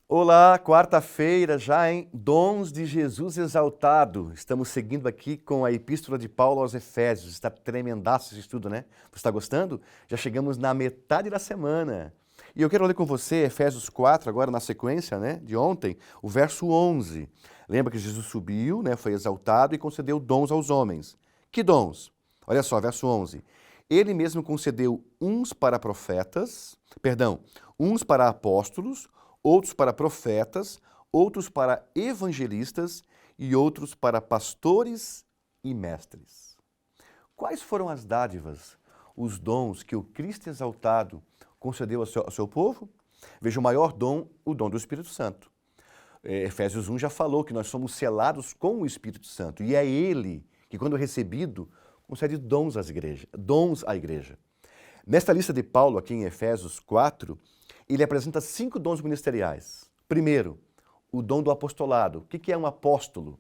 Olá, quarta-feira já, hein? Dons de Jesus exaltado. Estamos seguindo aqui com a Epístola de Paulo aos Efésios. Está tremendaço esse estudo, né? Você está gostando? Já chegamos na metade da semana. E eu quero ler com você Efésios 4, agora na sequência, né, de ontem, o verso 11. Lembra que Jesus subiu, né, foi exaltado e concedeu dons aos homens. Que dons? Olha só, verso 11. Ele mesmo concedeu uns para uns para apóstolos, outros para profetas, outros para evangelistas e outros para pastores e mestres. Quais foram as dádivas, os dons que o Cristo exaltado concedeu ao seu povo? Veja, o maior dom, o dom do Espírito Santo. Efésios 1 já falou que nós somos selados com o Espírito Santo e é Ele que, quando recebido, concede dons à igreja. Nesta lista de Paulo, aqui em Efésios 4, ele apresenta 5 dons ministeriais. Primeiro, o dom do apostolado. O que é um apóstolo?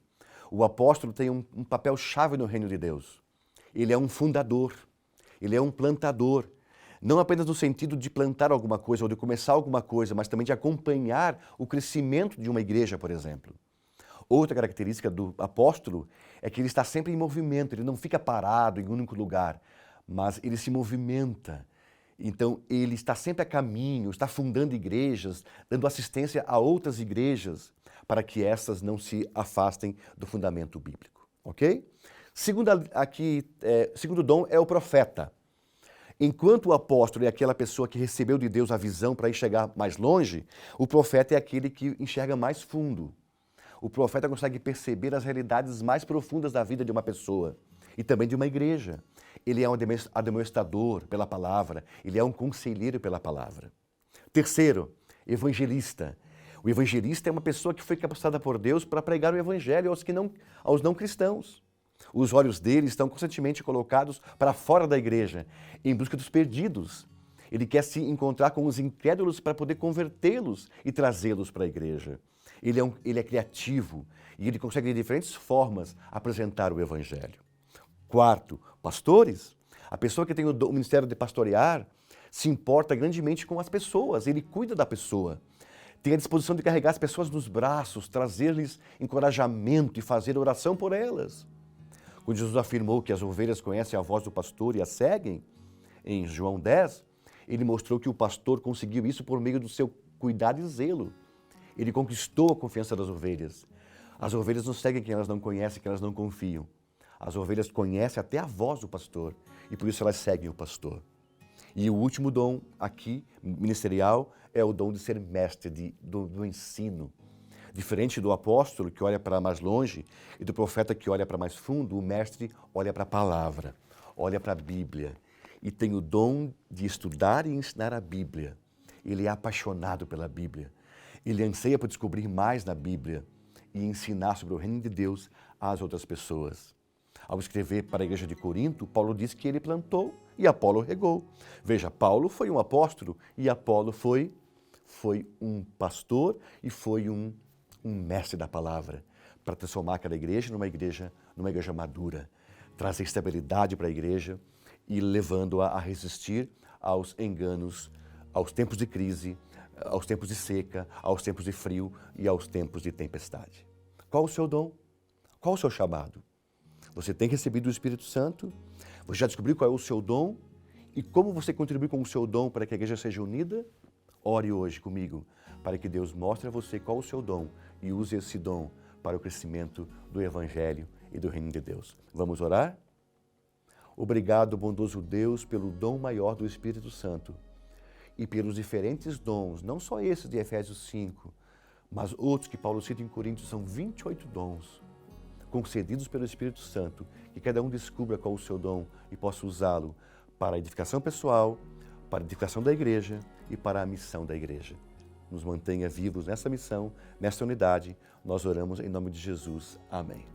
O apóstolo tem um papel-chave no reino de Deus. Ele é um fundador, ele é um plantador. Não apenas no sentido de plantar alguma coisa ou de começar alguma coisa, mas também de acompanhar o crescimento de uma igreja, por exemplo. Outra característica do apóstolo é que ele está sempre em movimento, ele não fica parado em um único lugar, mas ele se movimenta. Então, ele está sempre a caminho, está fundando igrejas, dando assistência a outras igrejas, para que essas não se afastem do fundamento bíblico, ok? Segundo dom é o profeta. Enquanto o apóstolo é aquela pessoa que recebeu de Deus a visão para enxergar mais longe, o profeta é aquele que enxerga mais fundo. O profeta consegue perceber as realidades mais profundas da vida de uma pessoa e também de uma igreja. Ele é um admoestador pela palavra, ele é um conselheiro pela palavra. Terceiro, evangelista. O evangelista é uma pessoa que foi capacitada por Deus para pregar o evangelho aos não cristãos. Os olhos dele estão constantemente colocados para fora da igreja, em busca dos perdidos. Ele quer se encontrar com os incrédulos para poder convertê-los e trazê-los para a igreja. Ele é criativo e ele consegue de diferentes formas apresentar o evangelho. Quarto, pastores. A pessoa que tem o ministério de pastorear se importa grandemente com as pessoas, ele cuida da pessoa. Tem a disposição de carregar as pessoas nos braços, trazer-lhes encorajamento e fazer oração por elas. Quando Jesus afirmou que as ovelhas conhecem a voz do pastor e a seguem, em João 10, ele mostrou que o pastor conseguiu isso por meio do seu cuidado e zelo. Ele conquistou a confiança das ovelhas. As ovelhas não seguem quem elas não conhecem, quem elas não confiam. As ovelhas conhecem até a voz do pastor e por isso elas seguem o pastor. E o último dom aqui, ministerial, é o dom de ser mestre do ensino. Diferente do apóstolo que olha para mais longe e do profeta que olha para mais fundo, o mestre olha para a palavra, olha para a Bíblia e tem o dom de estudar e ensinar a Bíblia. Ele é apaixonado pela Bíblia. Ele anseia por descobrir mais na Bíblia e ensinar sobre o reino de Deus às outras pessoas. Ao escrever para a igreja de Corinto, Paulo disse que ele plantou e Apolo regou. Veja, Paulo foi um apóstolo e Apolo foi um pastor e foi um mestre da palavra para transformar aquela igreja numa igreja madura, trazer estabilidade para a igreja e levando-a a resistir aos enganos, aos tempos de crise, aos tempos de seca, aos tempos de frio e aos tempos de tempestade. Qual o seu dom? Qual o seu chamado? Você tem recebido o Espírito Santo? Você já descobriu qual é o seu dom? E como você contribui com o seu dom para que a igreja seja unida? Ore hoje comigo, para que Deus mostre a você qual o seu dom e use esse dom para o crescimento do Evangelho e do Reino de Deus. Vamos orar? Obrigado, bondoso Deus, pelo dom maior do Espírito Santo e pelos diferentes dons, não só esses de Efésios 5, mas outros que Paulo cita em Coríntios, são 28 dons concedidos pelo Espírito Santo, que cada um descubra qual o seu dom e possa usá-lo para a edificação pessoal, para a edificação da igreja e para a missão da igreja. Nos mantenha vivos nessa missão, nessa unidade. Nós oramos em nome de Jesus. Amém.